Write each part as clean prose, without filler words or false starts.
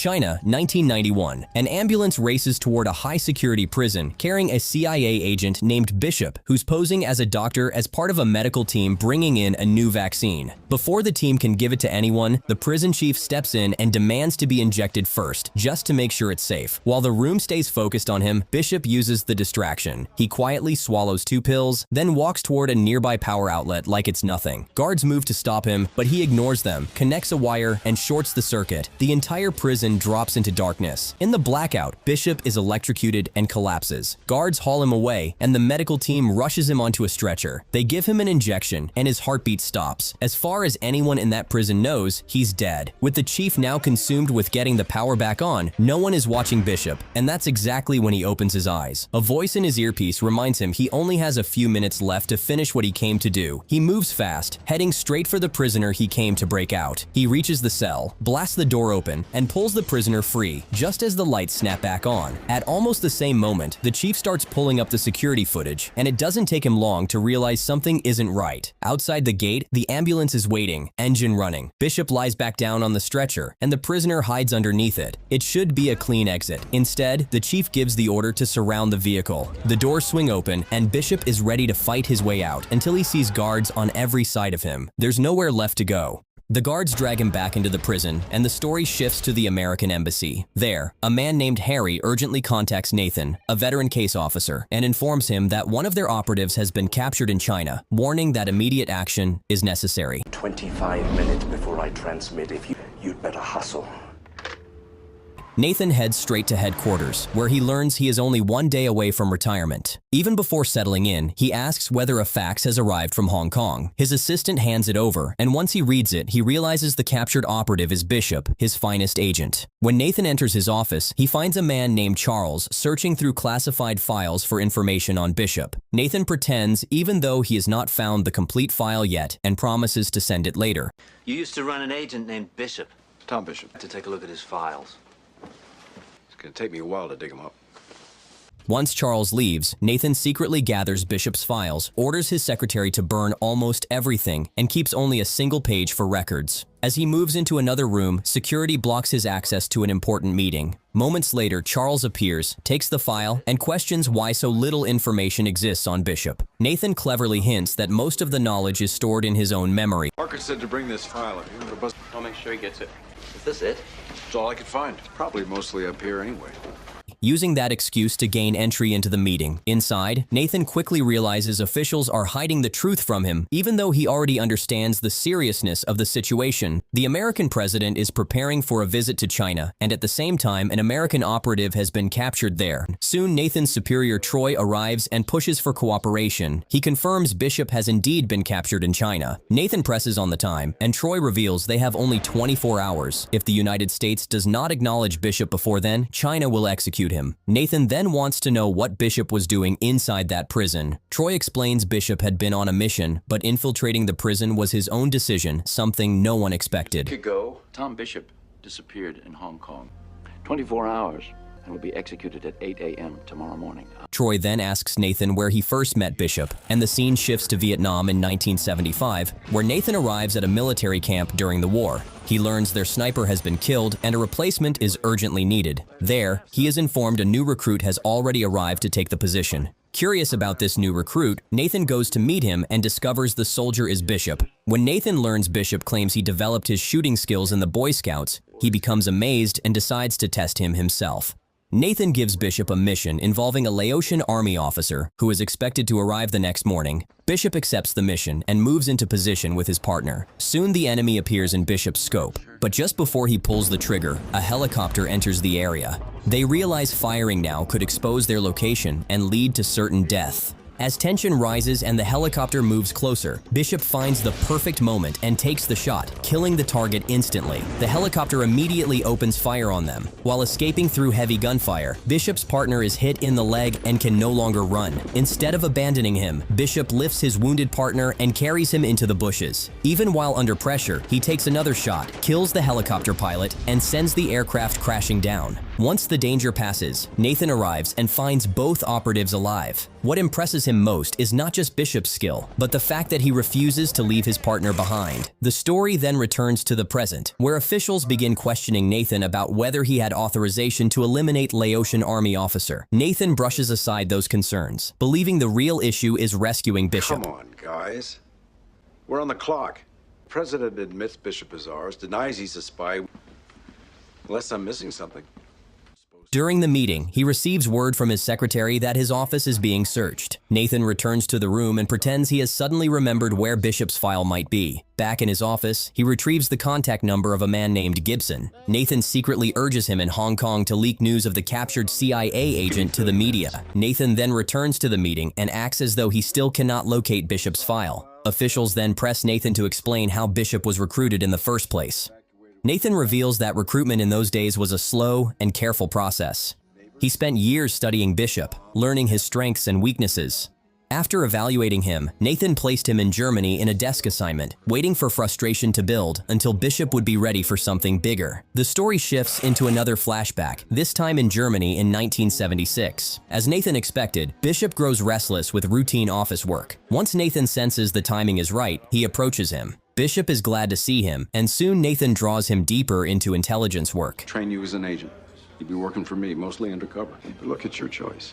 China, 1991. An ambulance races toward a high-security prison carrying a CIA agent named Bishop, who's posing as a doctor as part of a medical team bringing in a new vaccine. Before the team can give it to anyone, the prison chief steps in and demands to be injected first, just to make sure it's safe. While the room stays focused on him, Bishop uses the distraction. He quietly swallows 2 pills, then walks toward a nearby power outlet like it's nothing. Guards move to stop him, but he ignores them, connects a wire, and shorts the circuit. The entire prison drops into darkness. In the blackout, Bishop is electrocuted and collapses. Guards haul him away, and the medical team rushes him onto a stretcher. They give him an injection, and his heartbeat stops. As far as anyone in that prison knows, he's dead. With the chief now consumed with getting the power back on, no one is watching Bishop, and that's exactly when he opens his eyes. A voice in his earpiece reminds him he only has a few minutes left to finish what he came to do. He moves fast, heading straight for the prisoner he came to break out. He reaches the cell, blasts the door open, and pulls the prisoner free, just as the lights snap back on. At almost the same moment, the chief starts pulling up the security footage, and it doesn't take him long to realize something isn't right. Outside the gate, the ambulance is waiting, engine running. Bishop lies back down on the stretcher, and the prisoner hides underneath it. It should be a clean exit. Instead, the chief gives the order to surround the vehicle. The doors swing open, and Bishop is ready to fight his way out until he sees guards on every side of him. There's nowhere left to go. The guards drag him back into the prison, and the story shifts to the American embassy. There, a man named Harry urgently contacts Nathan, a veteran case officer, and informs him that one of their operatives has been captured in China, warning that immediate action is necessary. 25 minutes before I transmit. You'd better hustle. Nathan heads straight to headquarters, where he learns he is only 1 day away from retirement. Even before settling in, he asks whether a fax has arrived from Hong Kong. His assistant hands it over, and once he reads it, he realizes the captured operative is Bishop, his finest agent. When Nathan enters his office, he finds a man named Charles searching through classified files for information on Bishop. Nathan pretends even though he has not found the complete file yet and promises to send it later. You used to run an agent named Bishop. Tom Bishop. To take a look at his files. It's gonna take me a while to dig them up. Once Charles leaves, Nathan secretly gathers Bishop's files, orders his secretary to burn almost everything, and keeps only a single page for records. As he moves into another room, security blocks his access to an important meeting. Moments later, Charles appears, takes the file, and questions why so little information exists on Bishop. Nathan cleverly hints that most of the knowledge is stored in his own memory. Parker said to bring this file up here. I'll make sure he gets it. Is this it? It's all I could find. Probably mostly up here anyway. Using that excuse to gain entry into the meeting. Inside, Nathan quickly realizes officials are hiding the truth from him, even though he already understands the seriousness of the situation. The American president is preparing for a visit to China, and at the same time, an American operative has been captured there. Soon, Nathan's superior Troy arrives and pushes for cooperation. He confirms Bishop has indeed been captured in China. Nathan presses on the time, and Troy reveals they have only 24 hours. If the United States does not acknowledge Bishop before then, China will execute him. Nathan then wants to know what Bishop was doing inside that prison. Troy explains Bishop had been on a mission, but infiltrating the prison was his own decision, something no one expected. Ago, Tom Bishop disappeared in Hong Kong. 24 hours and will be executed at 8 a.m. tomorrow morning. Troy then asks Nathan where he first met Bishop, and the scene shifts to Vietnam in 1975, where Nathan arrives at a military camp during the war. He learns their sniper has been killed and a replacement is urgently needed. There, he is informed a new recruit has already arrived to take the position. Curious about this new recruit, Nathan goes to meet him and discovers the soldier is Bishop. When Nathan learns Bishop claims he developed his shooting skills in the Boy Scouts, he becomes amazed and decides to test him himself. Nathan gives Bishop a mission involving a Laotian army officer who is expected to arrive the next morning. Bishop accepts the mission and moves into position with his partner. Soon the enemy appears in Bishop's scope, but just before he pulls the trigger, a helicopter enters the area. They realize firing now could expose their location and lead to certain death. As tension rises and the helicopter moves closer, Bishop finds the perfect moment and takes the shot, killing the target instantly. The helicopter immediately opens fire on them. While escaping through heavy gunfire, Bishop's partner is hit in the leg and can no longer run. Instead of abandoning him, Bishop lifts his wounded partner and carries him into the bushes. Even while under pressure, he takes another shot, kills the helicopter pilot, and sends the aircraft crashing down. Once the danger passes, Nathan arrives and finds both operatives alive. What impresses him most is not just Bishop's skill, but the fact that he refuses to leave his partner behind. The story then returns to the present, where officials begin questioning Nathan about whether he had authorization to eliminate Laotian army officer. Nathan brushes aside those concerns, believing the real issue is rescuing Bishop. Come on, guys. We're on the clock. The president admits Bishop is ours, denies he's a spy. Unless I'm missing something. During the meeting, he receives word from his secretary that his office is being searched. Nathan returns to the room and pretends he has suddenly remembered where Bishop's file might be. Back in his office, he retrieves the contact number of a man named Gibson. Nathan secretly urges him in Hong Kong to leak news of the captured CIA agent to the media. Nathan then returns to the meeting and acts as though he still cannot locate Bishop's file. Officials then press Nathan to explain how Bishop was recruited in the first place. Nathan reveals that recruitment in those days was a slow and careful process. He spent years studying Bishop, learning his strengths and weaknesses. After evaluating him, Nathan placed him in Germany in a desk assignment, waiting for frustration to build until Bishop would be ready for something bigger. The story shifts into another flashback, this time in Germany in 1976. As Nathan expected, Bishop grows restless with routine office work. Once Nathan senses the timing is right, he approaches him. Bishop is glad to see him, and soon Nathan draws him deeper into intelligence work. Train you as an agent. You'd be working for me, mostly undercover. But look, it's your choice.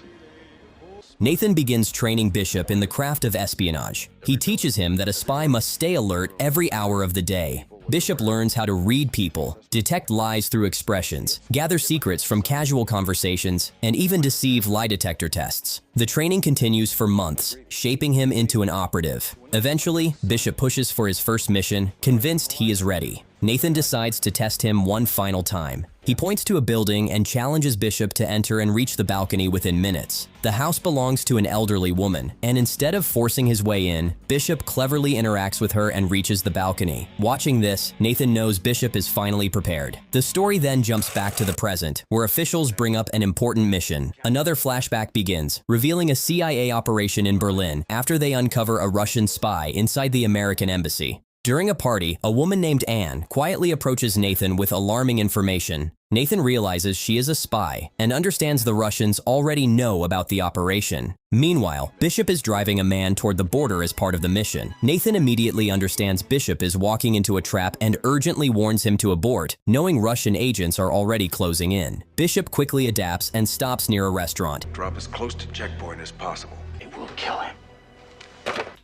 Nathan begins training Bishop in the craft of espionage. He teaches him that a spy must stay alert every hour of the day. Bishop learns how to read people, detect lies through expressions, gather secrets from casual conversations, and even deceive lie detector tests. The training continues for months, shaping him into an operative. Eventually, Bishop pushes for his first mission, convinced he is ready. Nathan decides to test him one final time. He points to a building and challenges Bishop to enter and reach the balcony within minutes. The house belongs to an elderly woman, and instead of forcing his way in, Bishop cleverly interacts with her and reaches the balcony. Watching this, Nathan knows Bishop is finally prepared. The story then jumps back to the present, where officials bring up an important mission. Another flashback begins, revealing a CIA operation in Berlin after they uncover a Russian spy inside the American embassy. During a party, a woman named Anne quietly approaches Nathan with alarming information. Nathan realizes she is a spy and understands the Russians already know about the operation. Meanwhile, Bishop is driving a man toward the border as part of the mission. Nathan immediately understands Bishop is walking into a trap and urgently warns him to abort, knowing Russian agents are already closing in. Bishop quickly adapts and stops near a restaurant. Drop as close to checkpoint as possible. It will kill him.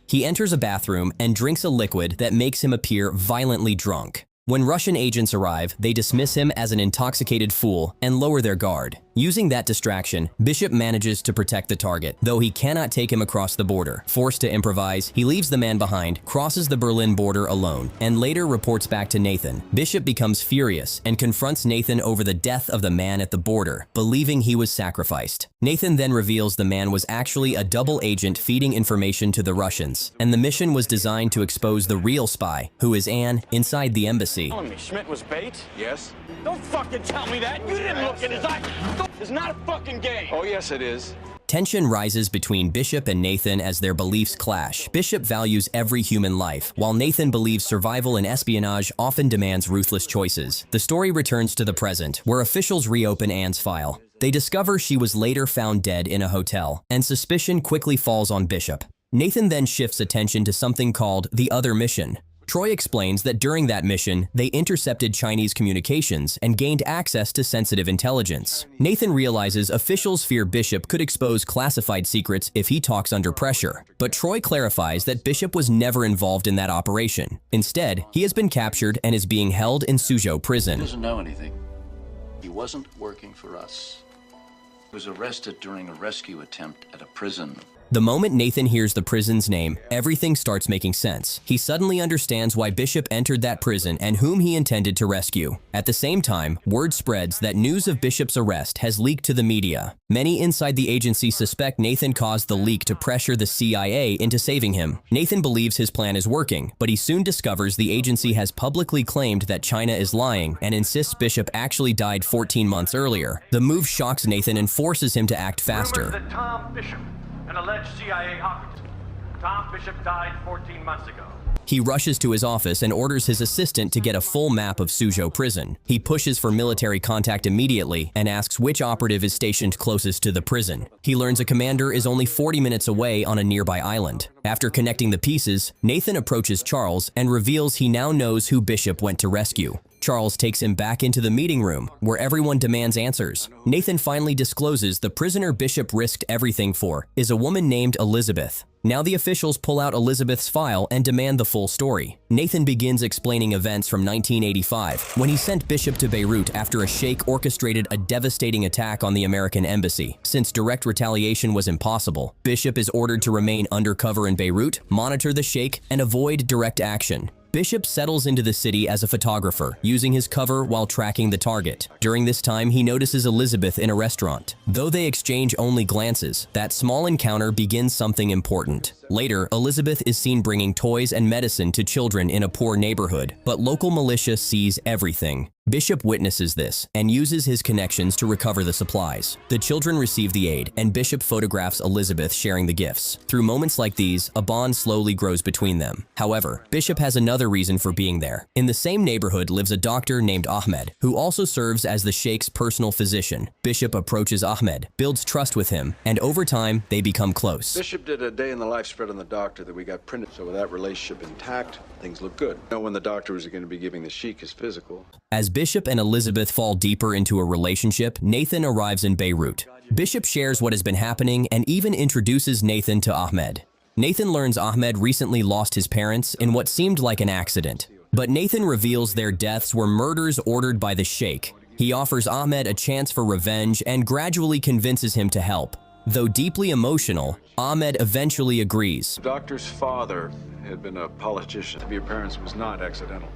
He enters a bathroom and drinks a liquid that makes him appear violently drunk. When Russian agents arrive, they dismiss him as an intoxicated fool and lower their guard. Using that distraction, Bishop manages to protect the target, though he cannot take him across the border. Forced to improvise, he leaves the man behind, crosses the Berlin border alone, and later reports back to Nathan. Bishop becomes furious and confronts Nathan over the death of the man at the border, believing he was sacrificed. Nathan then reveals the man was actually a double agent feeding information to the Russians, and the mission was designed to expose the real spy, who is Anne, inside the embassy. Telling me Schmidt was bait? Yes? Don't fucking tell me that! You didn't look in his eyes! It's not a fucking game! Oh, yes, it is. Tension rises between Bishop and Nathan as their beliefs clash. Bishop values every human life, while Nathan believes survival in espionage often demands ruthless choices. The story returns to the present, where officials reopen Anne's file. They discover she was later found dead in a hotel, and suspicion quickly falls on Bishop. Nathan then shifts attention to something called the Other Mission. Troy explains that during that mission, they intercepted Chinese communications and gained access to sensitive intelligence. Nathan realizes officials fear Bishop could expose classified secrets if he talks under pressure, but Troy clarifies that Bishop was never involved in that operation. Instead, he has been captured and is being held in Suzhou He prison. doesn't know anything. He wasn't working for us. He was arrested during a rescue attempt at a prison. The moment Nathan hears the prison's name, everything starts making sense. He suddenly understands why Bishop entered that prison and whom he intended to rescue. At the same time, word spreads that news of Bishop's arrest has leaked to the media. Many inside the agency suspect Nathan caused the leak to pressure the CIA into saving him. Nathan believes his plan is working, but he soon discovers the agency has publicly claimed that China is lying and insists Bishop actually died 14 months earlier. The move shocks Nathan and forces him to act faster. Rumors that Tom Bishop, an alleged CIA operative. Tom Bishop died 14 months ago. He rushes to his office and orders his assistant to get a full map of Suzhou prison. He pushes for military contact immediately and asks which operative is stationed closest to the prison. He learns a commander is only 40 minutes away on a nearby island. After connecting the pieces, Nathan approaches Charles and reveals he now knows who Bishop went to rescue. Charles takes him back into the meeting room, where everyone demands answers. Nathan finally discloses the prisoner Bishop risked everything for is a woman named Elizabeth. Now the officials pull out Elizabeth's file and demand the full story. Nathan begins explaining events from 1985, when he sent Bishop to Beirut after a sheikh orchestrated a devastating attack on the American embassy. Since direct retaliation was impossible, Bishop is ordered to remain undercover in Beirut, monitor the sheikh, and avoid direct action. Bishop settles into the city as a photographer, using his cover while tracking the target. During this time, he notices Elizabeth in a restaurant. Though they exchange only glances, that small encounter begins something important. Later, Elizabeth is seen bringing toys and medicine to children in a poor neighborhood, but local militia sees everything. Bishop witnesses this and uses his connections to recover the supplies. The children receive the aid, and Bishop photographs Elizabeth sharing the gifts. Through moments like these, a bond slowly grows between them. However, Bishop has another reason for being there. In the same neighborhood lives a doctor named Ahmed, who also serves as the sheikh's personal physician. Bishop approaches Ahmed, builds trust with him, and over time, they become close. Bishop did a day in the life spread on the doctor that we got printed, so with that relationship intact, things look good. You know when the doctor was going to be giving the sheik his physical. As Bishop and Elizabeth fall deeper into a relationship, Nathan arrives in Beirut. Bishop shares what has been happening and even introduces Nathan to Ahmed. Nathan learns Ahmed recently lost his parents in what seemed like an accident, but Nathan reveals their deaths were murders ordered by the sheikh. He offers Ahmed a chance for revenge and gradually convinces him to help. Though deeply emotional, Ahmed eventually agrees. The doctor's father had been a politician. The appearance was not accidental.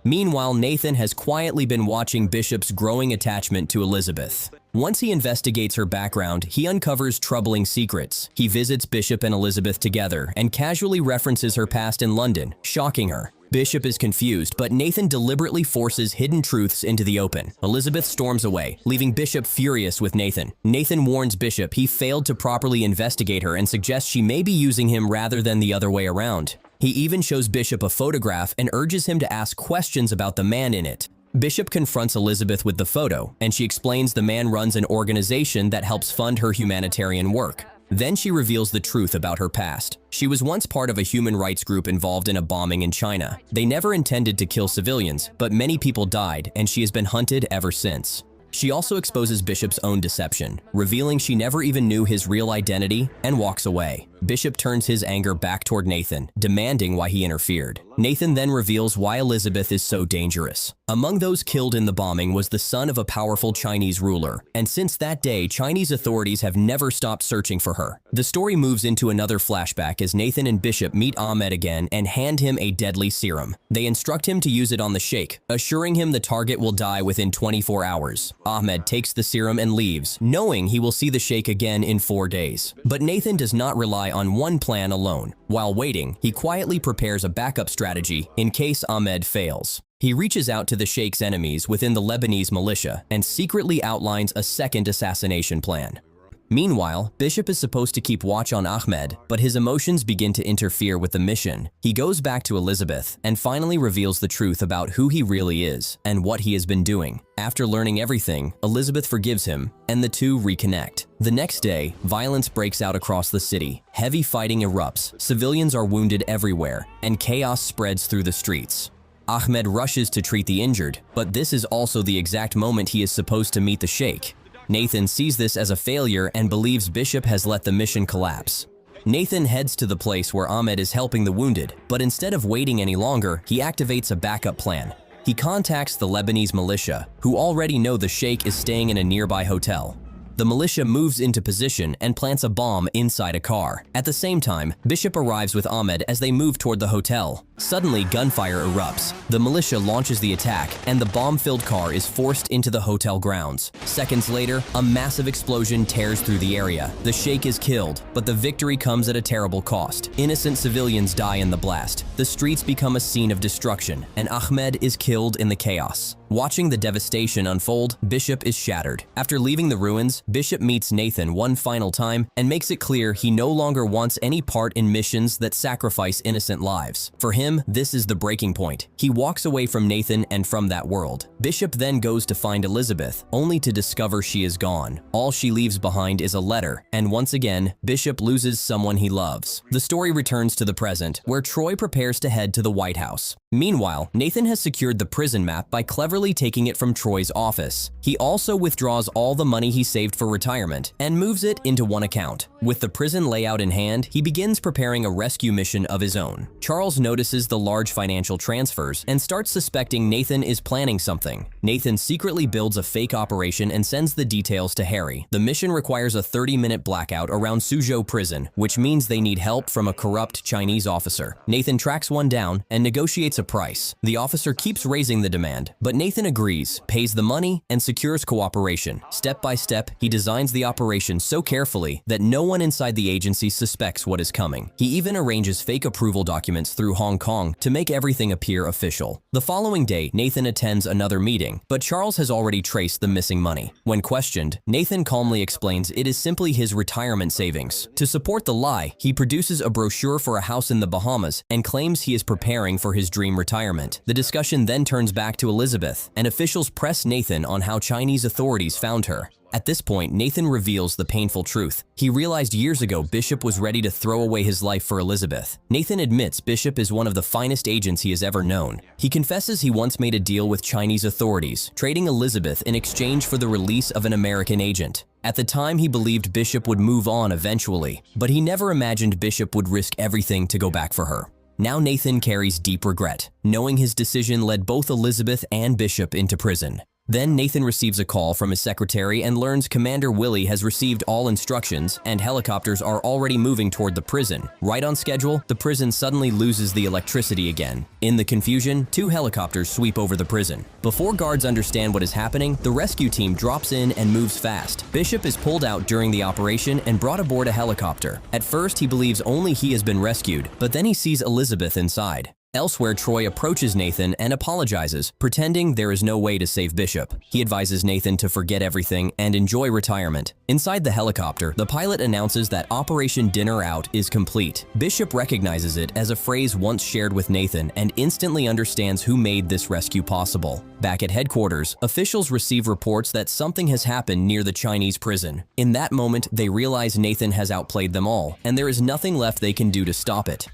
Meanwhile, Nathan has quietly been watching Bishop's growing attachment to Elizabeth. Once he investigates her background, he uncovers troubling secrets. He visits Bishop and Elizabeth together and casually references her past in London, shocking her. Bishop is confused, but Nathan deliberately forces hidden truths into the open. Elizabeth storms away, leaving Bishop furious with Nathan. Nathan warns Bishop he failed to properly investigate her and suggests she may be using him rather than the other way around. He even shows Bishop a photograph and urges him to ask questions about the man in it. Bishop confronts Elizabeth with the photo, and she explains the man runs an organization that helps fund her humanitarian work. Then she reveals the truth about her past. She was once part of a human rights group involved in a bombing in China. They never intended to kill civilians, but many people died, and she has been hunted ever since. She also exposes Bishop's own deception, revealing she never even knew his real identity, and walks away. Bishop turns his anger back toward Nathan, demanding why he interfered. Nathan then reveals why Elizabeth is so dangerous. Among those killed in the bombing was the son of a powerful Chinese ruler, and since that day, Chinese authorities have never stopped searching for her. The story moves into another flashback as Nathan and Bishop meet Ahmed again and hand him a deadly serum. They instruct him to use it on the sheikh, assuring him the target will die within 24 hours. Ahmed takes the serum and leaves, knowing he will see the sheikh again in 4 days. But Nathan does not rely on one plan alone. While waiting, he quietly prepares a backup strategy in case Ahmed fails. He reaches out to the sheikh's enemies within the Lebanese militia and secretly outlines a second assassination plan. Meanwhile, Bishop is supposed to keep watch on Ahmed, but his emotions begin to interfere with the mission. He goes back to Elizabeth and finally reveals the truth about who he really is and what he has been doing. After learning everything, Elizabeth forgives him, and the two reconnect. The next day, violence breaks out across the city. Heavy fighting erupts, civilians are wounded everywhere, and chaos spreads through the streets. Ahmed rushes to treat the injured, but this is also the exact moment he is supposed to meet the sheikh. Nathan sees this as a failure and believes Bishop has let the mission collapse. Nathan heads to the place where Ahmed is helping the wounded, but instead of waiting any longer, he activates a backup plan. He contacts the Lebanese militia, who already know the sheikh is staying in a nearby hotel. The militia moves into position and plants a bomb inside a car. At the same time, Bishop arrives with Ahmed as they move toward the hotel. Suddenly, gunfire erupts. The militia launches the attack, and the bomb-filled car is forced into the hotel grounds. Seconds later, a massive explosion tears through the area. The sheikh is killed, but the victory comes at a terrible cost. Innocent civilians die in the blast. The streets become a scene of destruction, and Ahmed is killed in the chaos. Watching the devastation unfold, Bishop is shattered. After leaving the ruins, Bishop meets Nathan one final time and makes it clear he no longer wants any part in missions that sacrifice innocent lives. For him, this is the breaking point. He walks away from Nathan and from that world. Bishop then goes to find Elizabeth, only to discover she is gone. All she leaves behind is a letter, and once again, Bishop loses someone he loves. The story returns to the present, where Troy prepares to head to the White House. Meanwhile, Nathan has secured the prison map by cleverly taking it from Troy's office. He also withdraws all the money he saved for retirement and moves it into one account. With the prison layout in hand, he begins preparing a rescue mission of his own. Charles notices the large financial transfers and starts suspecting Nathan is planning something. Nathan secretly builds a fake operation and sends the details to Harry. The mission requires a 30-minute blackout around Suzhou prison, which means they need help from a corrupt Chinese officer. Nathan tracks one down and negotiates a price. The officer keeps raising the demand, but Nathan agrees, pays the money, and secures cooperation. Step by step, he designs the operation so carefully that no one inside the agency suspects what is coming. He even arranges fake approval documents through Hong Kong to make everything appear official. The following day, Nathan attends another meeting, but Charles has already traced the missing money. When questioned, Nathan calmly explains it is simply his retirement savings. To support the lie, he produces a brochure for a house in the Bahamas and claims he is preparing for his dream retirement. The discussion then turns back to Elizabeth, and officials press Nathan on how Chinese authorities found her. At this point, Nathan reveals the painful truth. He realized years ago Bishop was ready to throw away his life for Elizabeth. Nathan admits Bishop is one of the finest agents he has ever known. He confesses he once made a deal with Chinese authorities, trading Elizabeth in exchange for the release of an American agent. At the time, he believed Bishop would move on eventually, but he never imagined Bishop would risk everything to go back for her. Now Nathan carries deep regret, knowing his decision led both Elizabeth and Bishop into prison. Then Nathan receives a call from his secretary and learns Commander Willie has received all instructions and helicopters are already moving toward the prison. Right on schedule, the prison suddenly loses the electricity again. In the confusion, 2 helicopters sweep over the prison. Before guards understand what is happening, the rescue team drops in and moves fast. Bishop is pulled out during the operation and brought aboard a helicopter. At first, he believes only he has been rescued, but then he sees Elizabeth inside. Elsewhere, Troy approaches Nathan and apologizes, pretending there is no way to save Bishop. He advises Nathan to forget everything and enjoy retirement. Inside the helicopter, the pilot announces that Operation Dinner Out is complete. Bishop recognizes it as a phrase once shared with Nathan and instantly understands who made this rescue possible. Back at headquarters, officials receive reports that something has happened near the Chinese prison. In that moment, they realize Nathan has outplayed them all, and there is nothing left they can do to stop it.